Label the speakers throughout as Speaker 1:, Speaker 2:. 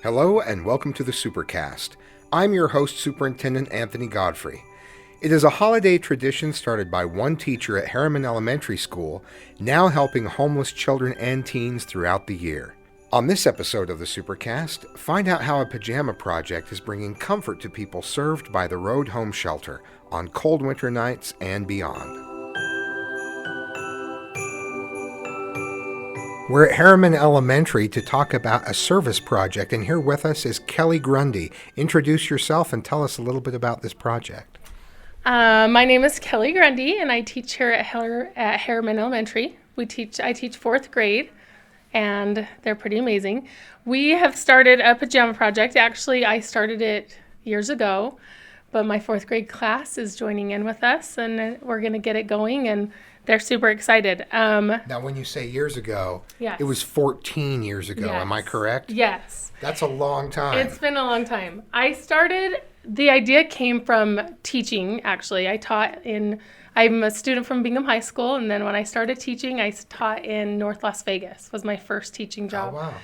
Speaker 1: Hello and welcome to the Supercast. I'm your host, Superintendent Anthony Godfrey. It is a holiday tradition started by one teacher at Herriman Elementary School, now helping homeless children and teens throughout the year. On this episode of the Supercast, find out how a pajama project is bringing comfort to people served by the Road Home Shelter on cold winter nights and beyond. We're at Herriman Elementary to talk about a service project, and here with us is Kelly Grundy. Introduce yourself and tell us a little bit about this project.
Speaker 2: My name is Kelly Grundy, and I teach here at Herriman Elementary. I teach fourth grade, and they're pretty amazing. We have started a pajama project. Actually, I started it years ago, but my fourth grade class is joining in with us, and we're going to get it going, and they're super excited.
Speaker 1: Now, when you say years ago,
Speaker 2: yes.
Speaker 1: It was 14 years ago.
Speaker 2: Yes.
Speaker 1: Am I correct?
Speaker 2: Yes.
Speaker 1: That's a long time.
Speaker 2: It's been a long time. The idea came from teaching, actually. I'm a student from Bingham High School, and then when I started teaching, I taught in North Las Vegas, was my first teaching job.
Speaker 1: Oh, wow.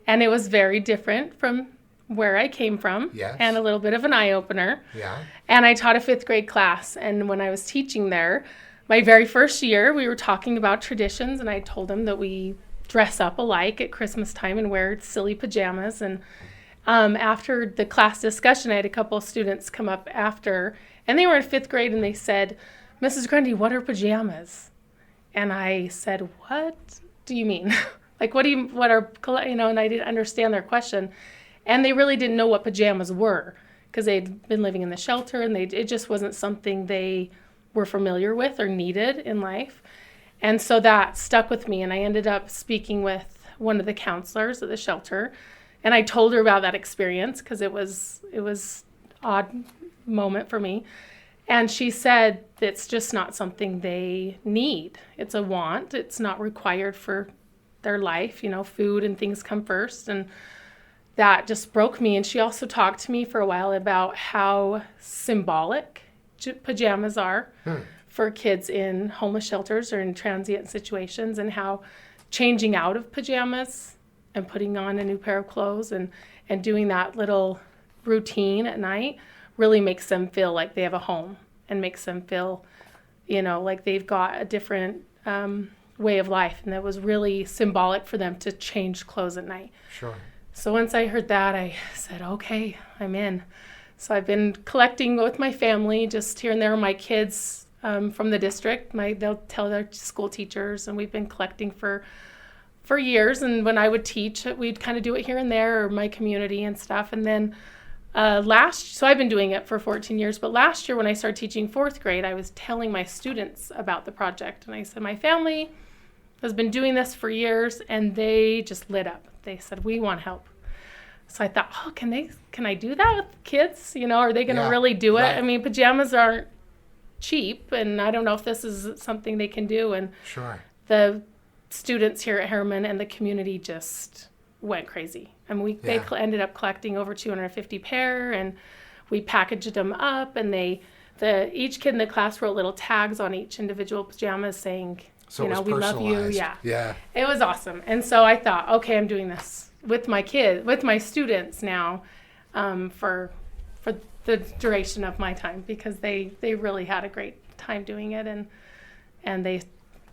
Speaker 2: And it was very different from where I came from,
Speaker 1: yes.
Speaker 2: And a little bit of an eye-opener.
Speaker 1: Yeah.
Speaker 2: And I taught a fifth grade class, and when I was teaching there, my very first year, we were talking about traditions, and I told them that we dress up alike at Christmas time and wear silly pajamas. And after the class discussion, I had a couple of students come up after, and they were in fifth grade, and they said, "Mrs. Grundy, what are pajamas?" And I said, "What do you mean?" And I didn't understand their question. And they really didn't know what pajamas were, because they'd been living in the shelter, and it just wasn't something they were familiar with or needed in life. And so that stuck with me, and I ended up speaking with one of the counselors at the shelter, and I told her about that experience because it was odd moment for me. And she said it's just not something they need. It's a want. It's not required for their life. Food and things come first. And that just broke me. And she also talked to me for a while about how symbolic pajamas are for kids in homeless shelters or in transient situations, and how changing out of pajamas and putting on a new pair of clothes and doing that little routine at night really makes them feel like they have a home, and makes them feel, like they've got a different way of life. And that was really symbolic for them to change clothes at night.
Speaker 1: Sure.
Speaker 2: So once I heard that, I said, okay, I'm in. So I've been collecting with my family, just here and there, my kids from the district. They'll tell their school teachers, and we've been collecting for years. And when I would teach, we'd kind of do it here and there, or my community and stuff. And then so I've been doing it for 14 years. But last year when I started teaching fourth grade, I was telling my students about the project. And I said, my family has been doing this for years, and they just lit up. They said, we want help. So I thought, can I do that with kids? Are they going to really do it? Right. I mean, pajamas aren't cheap, and I don't know if this is something they can do. And
Speaker 1: sure.
Speaker 2: The students here at Herriman and the community just went crazy. I mean, they ended up collecting over 250 pair, and we packaged them up, and each kid in the class wrote little tags on each individual pajamas saying,
Speaker 1: so
Speaker 2: we love you.
Speaker 1: Yeah.
Speaker 2: It was awesome. And so I thought, okay, I'm doing this with my students now, for the duration of my time, because they really had a great time doing it, and they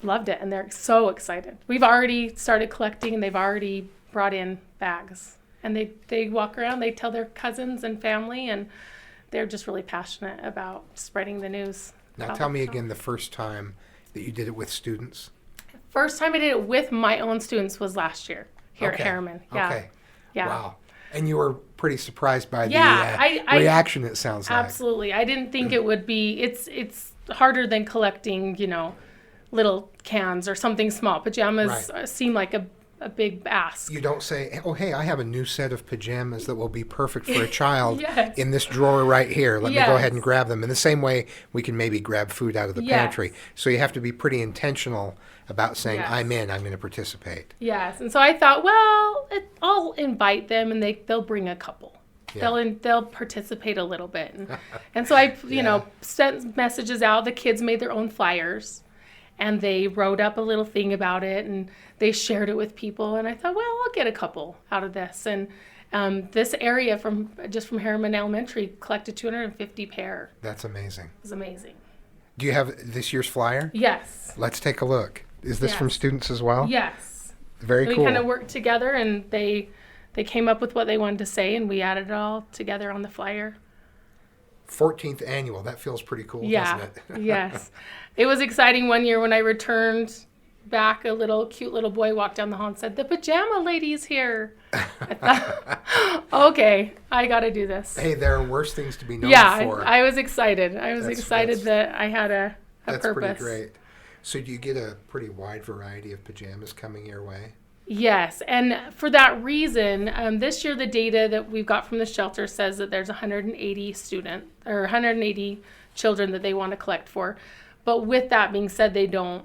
Speaker 2: loved it, and they're so excited. We've already started collecting, and they've already brought in bags, and they walk around, they tell their cousins and family, and they're just really passionate about spreading the news.
Speaker 1: Now tell me again the first time that you did it with students.
Speaker 2: First time I did it with my own students was last year. Here at Herriman. Yeah.
Speaker 1: Okay.
Speaker 2: Yeah.
Speaker 1: Wow. And you were pretty surprised by the reaction, it sounds like.
Speaker 2: Absolutely. I didn't think it would be. It's harder than collecting, little cans or something small. Pajamas seem like a big ask.
Speaker 1: You don't say, oh, hey, I have a new set of pajamas that will be perfect for a child
Speaker 2: yes.
Speaker 1: in this drawer right here. Let
Speaker 2: yes.
Speaker 1: me go ahead and grab them. In the same way, we can maybe grab food out of the pantry. So you have to be pretty intentional about saying,
Speaker 2: Yes.
Speaker 1: I'm in, I'm going to participate.
Speaker 2: Yes, and so I thought, well, I'll invite them, and they'll bring a couple.
Speaker 1: Yeah.
Speaker 2: They'll participate a little bit, and so I sent messages out. The kids made their own flyers, and they wrote up a little thing about it, and they shared it with people. And I thought, well, I'll get a couple out of this. And this area from Herriman Elementary collected 250 pair.
Speaker 1: That's amazing.
Speaker 2: It was amazing.
Speaker 1: Do you have this year's flyer?
Speaker 2: Yes.
Speaker 1: Let's take a look. Is this
Speaker 2: Yes.
Speaker 1: from students as well?
Speaker 2: Yes.
Speaker 1: Very
Speaker 2: We
Speaker 1: cool.
Speaker 2: kind of worked together, and they came up with what they wanted to say, and we added it all together on the flyer.
Speaker 1: 14th annual. That feels pretty cool,
Speaker 2: Yeah.
Speaker 1: doesn't it?
Speaker 2: Yes. It was exciting one year when I returned back. A cute little boy walked down the hall and said, "The pajama lady's here." I thought, okay, I got to do this.
Speaker 1: Hey, there are worse things to be known
Speaker 2: Yeah,
Speaker 1: for.
Speaker 2: I was excited. I was
Speaker 1: That's-
Speaker 2: excited that I had a
Speaker 1: That's
Speaker 2: purpose.
Speaker 1: pretty great. So do you get a pretty wide variety of pajamas coming your way?
Speaker 2: Yes, and for that reason, this year the data that we've got from the shelter says that there's 180 children that they want to collect for. But with that being said, they don't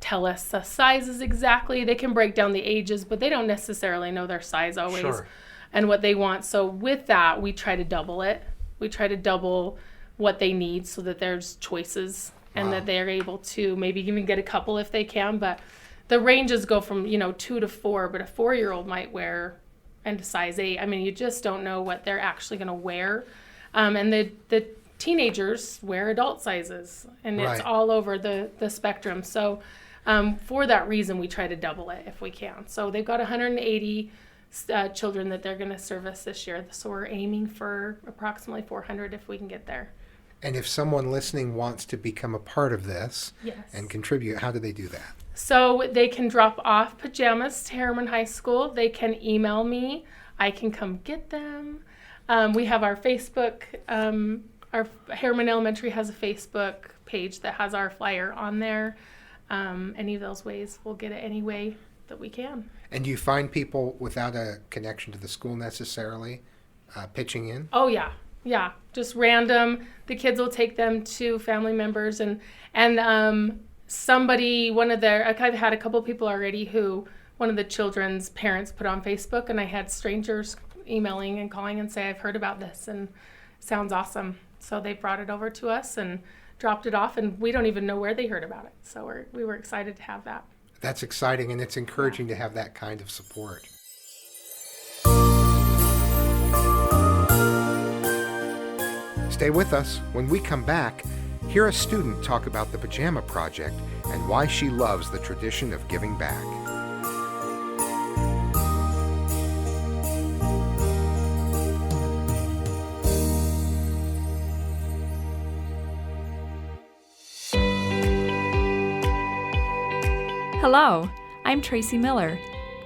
Speaker 2: tell us the sizes exactly. They can break down the ages, but they don't necessarily know their size always
Speaker 1: Sure.
Speaker 2: and what they want. So with that, we try to double it. We try to double what they need so that there's choices and
Speaker 1: Wow.
Speaker 2: that they're able to maybe even get a couple if they can. But the ranges go from 2 to 4, but a 4-year-old might wear into size 8. I mean, you just don't know what they're actually going to wear. And the teenagers wear adult sizes, and
Speaker 1: Right.
Speaker 2: it's all over the spectrum. So for that reason, we try to double it if we can. So they've got 180 children that they're going to service this year. So we're aiming for approximately 400 if we can get there.
Speaker 1: And if someone listening wants to become a part of this
Speaker 2: Yes.
Speaker 1: and contribute, how do they do that?
Speaker 2: So they can drop off pajamas to Herriman High School. They can email me. I can come get them. We have our Facebook. Our Herriman Elementary has a Facebook page that has our flyer on there. Any of those ways, we'll get it any way that we can.
Speaker 1: And do you find people without a connection to the school necessarily pitching in?
Speaker 2: Oh yeah, just random. The kids will take them to family members and somebody, I've had a couple people already who one of the children's parents put on Facebook, and I had strangers emailing and calling and say, I've heard about this and it sounds awesome. So they brought it over to us and dropped it off, and we don't even know where they heard about it. So we were excited to have that.
Speaker 1: That's exciting, and it's encouraging to have that kind of support. Stay with us. When we come back, hear a student talk about the Pajama Project and why she loves the tradition of giving back.
Speaker 3: Hello, I'm Tracy Miller,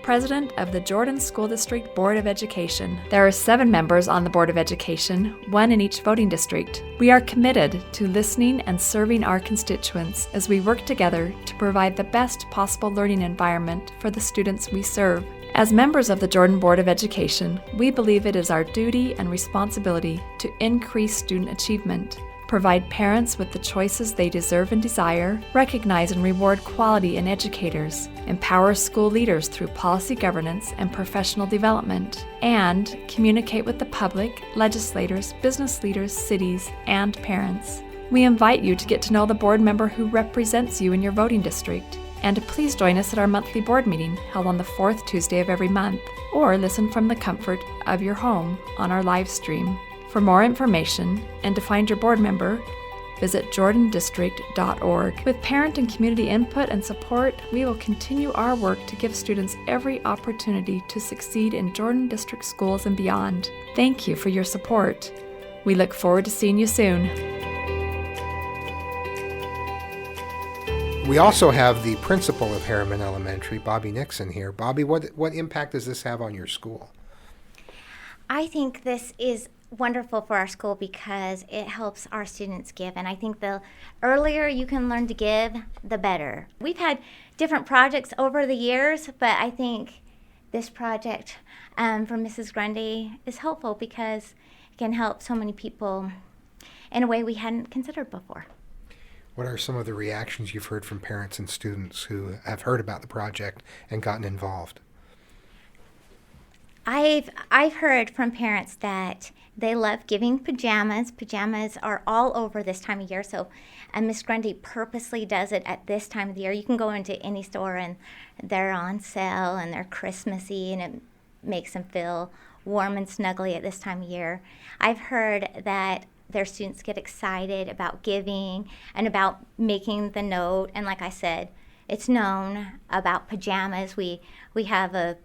Speaker 3: President of the Jordan School District Board of Education. There are 7 members on the Board of Education, 1 in each voting district. We are committed to listening and serving our constituents as we work together to provide the best possible learning environment for the students we serve. As members of the Jordan Board of Education, we believe it is our duty and responsibility to increase student achievement, provide parents with the choices they deserve and desire, recognize and reward quality in educators, empower school leaders through policy governance and professional development, and communicate with the public, legislators, business leaders, cities, and parents. We invite you to get to know the board member who represents you in your voting district, and to please join us at our monthly board meeting held on the 4th Tuesday of every month, or listen from the comfort of your home on our live stream. For more information and to find your board member, visit jordandistrict.org. With parent and community input and support, we will continue our work to give students every opportunity to succeed in Jordan District schools and beyond. Thank you for your support. We look forward to seeing you soon.
Speaker 1: We also have the principal of Herriman Elementary, Bobby Nixon, here. Bobby, what impact does this have on your school?
Speaker 4: I think this is wonderful for our school because it helps our students give, and I think the earlier you can learn to give, the better. We've had different projects over the years, but I think this project from Mrs. Grundy is helpful because it can help so many people in a way we hadn't considered before.
Speaker 1: What are some of the reactions you've heard from parents and students who have heard about the project and gotten involved?
Speaker 4: I've heard from parents that they love giving pajamas. Pajamas are all over this time of year, so Miss Grundy purposely does it at this time of the year. You can go into any store and they're on sale and they're Christmassy, and it makes them feel warm and snuggly at this time of year. I've heard that their students get excited about giving and about making the note, and like I said, it's known about pajamas. We have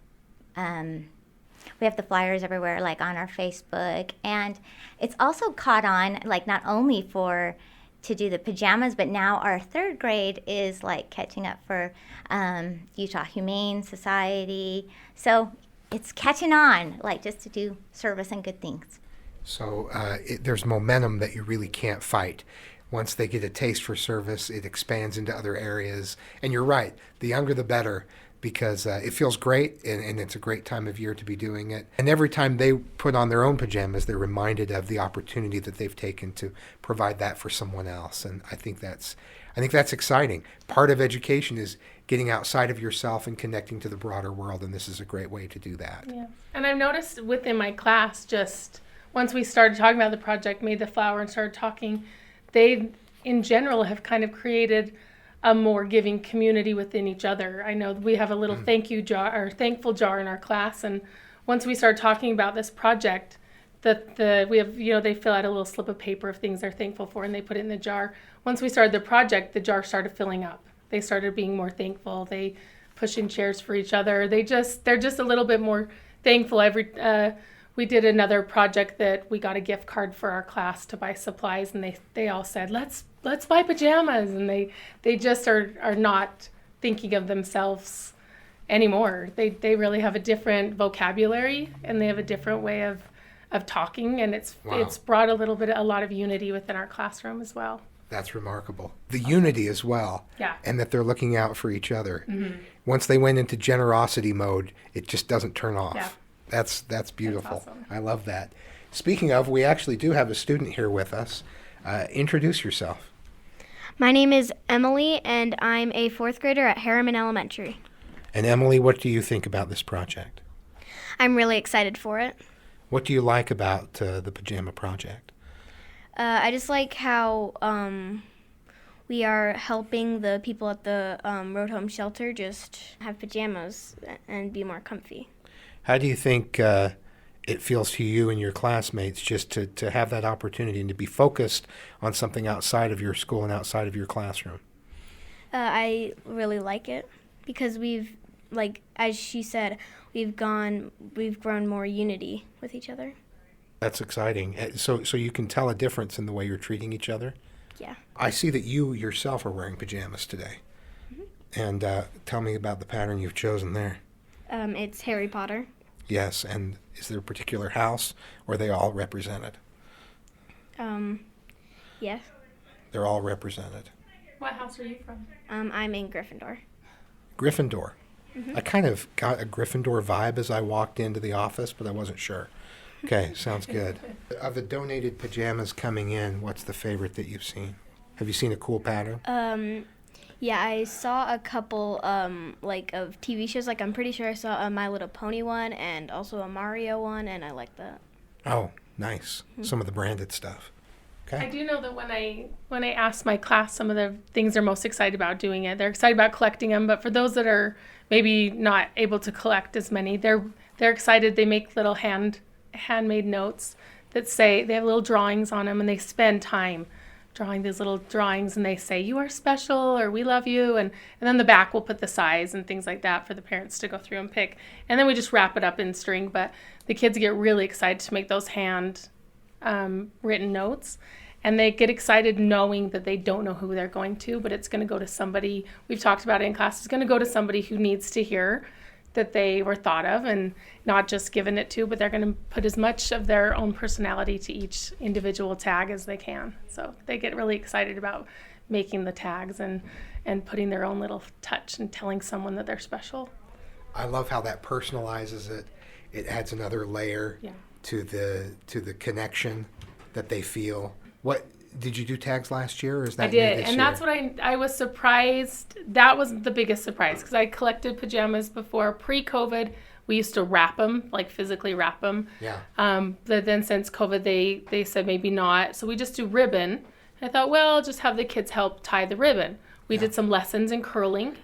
Speaker 4: we have the flyers everywhere, like on our Facebook, and it's also caught on, like not only to do the pajamas, but now our third grade is like catching up for Utah Humane Society. So it's catching on, like just to do service and good things.
Speaker 1: So there's momentum that you really can't fight. Once they get a taste for service, it expands into other areas. And you're right, the younger the better, because it feels great, and it's a great time of year to be doing it. And every time they put on their own pajamas, they're reminded of the opportunity that they've taken to provide that for someone else. And I think that's exciting. Part of education is getting outside of yourself and connecting to the broader world, and this is a great way to do that.
Speaker 2: Yeah. And I've noticed within my class, just once we started talking about the project, made the flower and started talking, they in general have kind of created a more giving community within each other. I know we have a little thank you jar or thankful jar in our class, and once we started talking about this project, we have, they fill out a little slip of paper of things they're thankful for, and they put it in the jar. Once we started the project, the jar started filling up. They started being more thankful. They push in chairs for each other. They're just a little bit more thankful. We did another project that we got a gift card for our class to buy supplies, and they all said, let's buy pajamas, and they just are not thinking of themselves anymore. They really have a different vocabulary, and they have a different way of talking, and it's brought a lot of unity within our classroom as well.
Speaker 1: That's remarkable. The unity as well.
Speaker 2: Yeah.
Speaker 1: And that they're looking out for each other.
Speaker 2: Mm-hmm.
Speaker 1: Once they went into generosity mode, it just doesn't turn off.
Speaker 2: Yeah.
Speaker 1: That's beautiful.
Speaker 2: That's awesome.
Speaker 1: I love that. Speaking of, we actually do have a student here with us. Introduce yourself.
Speaker 5: My name is Emily, and I'm a fourth grader at Herriman Elementary.
Speaker 1: And Emily, what do you think about this project?
Speaker 5: I'm really excited for it.
Speaker 1: What do you like about the pajama project?
Speaker 5: I just like how we are helping the people at the Road Home Shelter just have pajamas and be more comfy.
Speaker 1: How do you think it feels to you and your classmates just to have that opportunity and to be focused on something outside of your school and outside of your classroom?
Speaker 5: I really like it because we've, like as she said, we've grown more unity with each other.
Speaker 1: That's exciting. So you can tell a difference in the way you're treating each other?
Speaker 5: Yeah.
Speaker 1: I see that you yourself are wearing pajamas today. Mm-hmm. And tell me about the pattern you've chosen there.
Speaker 5: It's Harry Potter.
Speaker 1: Yes, and is there a particular house, or are they all represented?
Speaker 5: Yes.
Speaker 1: They're all represented.
Speaker 2: What house are you from?
Speaker 5: I'm in Gryffindor.
Speaker 1: Gryffindor.
Speaker 5: Mm-hmm.
Speaker 1: I kind of got a Gryffindor vibe as I walked into the office, but I wasn't sure. Okay, sounds good. Of the donated pajamas coming in, what's the favorite that you've seen? Have you seen a cool pattern?
Speaker 5: Yeah, I saw a couple of TV shows. Like I'm pretty sure I saw a My Little Pony one and also a Mario one, and I like that.
Speaker 1: Oh, nice. Mm-hmm. Some of the branded stuff. Okay.
Speaker 2: I do know that when I asked my class some of the things they're most excited about doing it, they're excited about collecting them. But for those that are maybe not able to collect as many, they're excited. They make little handmade notes that say they have little drawings on them, and they spend time drawing these little drawings, and they say you are special or we love you, and then the back will put the size and things like that for the parents to go through and pick, and then we just wrap it up in string. But the kids get really excited to make those hand written notes, and they get excited knowing that they don't know who they're going to, but it's going to go to somebody. We've talked about it in class. It's going to go to somebody who needs to hear that they were thought of and not just given it to, but they're going to put as much of their own personality to each individual tag as they can. So they get really excited about making the tags and putting their own little touch and telling someone that they're special.
Speaker 1: I love how that personalizes it. It adds another layer to the connection that they feel. What Did you do tags last year, or is that
Speaker 2: I did,
Speaker 1: new this
Speaker 2: and
Speaker 1: year?
Speaker 2: that's what I was surprised. That was the biggest surprise because I collected pajamas before. Pre-COVID, we used to wrap them, like physically wrap them.
Speaker 1: Yeah.
Speaker 2: But then since COVID, they said maybe not. So we just do ribbon. I thought, well, just have the kids help tie the ribbon. We did some lessons in curling.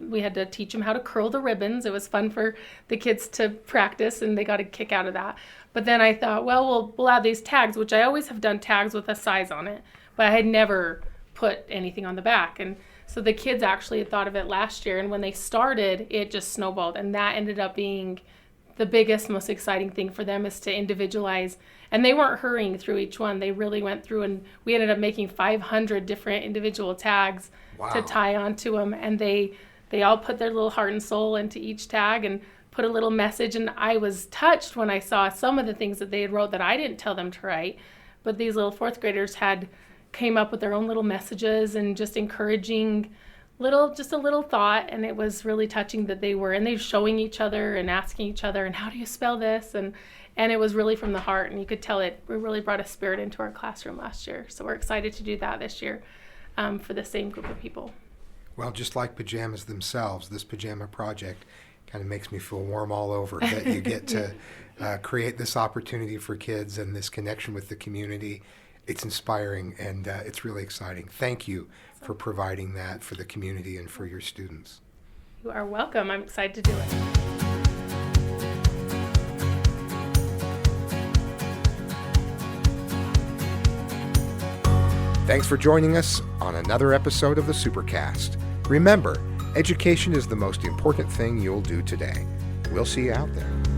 Speaker 2: We had to teach them how to curl the ribbons. It was fun for the kids to practice, and they got a kick out of that. But then I thought, well, we'll add these tags, which I always have done tags with a size on it, but I had never put anything on the back. And so the kids actually had thought of it last year, and when they started, it just snowballed, and that ended up being the biggest, most exciting thing for them is to individualize. And they weren't hurrying through each one. They really went through, and we ended up making 500 different individual tags to tie onto them, and they all put their little heart and soul into each tag and put a little message. And I was touched when I saw some of the things that they had wrote that I didn't tell them to write, but these little fourth graders came up with their own little messages and just encouraging just a little thought. And it was really touching that they were showing each other and asking each other, and how do you spell this? And it was really from the heart, and you could tell it really brought a spirit into our classroom last year. So we're excited to do that this year for the same group of people.
Speaker 1: Well, just like pajamas themselves, this pajama project kind of makes me feel warm all over that you get to create this opportunity for kids and this connection with the community. It's inspiring, and it's really exciting. Thank you for providing that for the community and for your students.
Speaker 2: You are welcome. I'm excited to do it.
Speaker 1: Thanks for joining us on another episode of the Supercast. Remember, education is the most important thing you'll do today. We'll see you out there.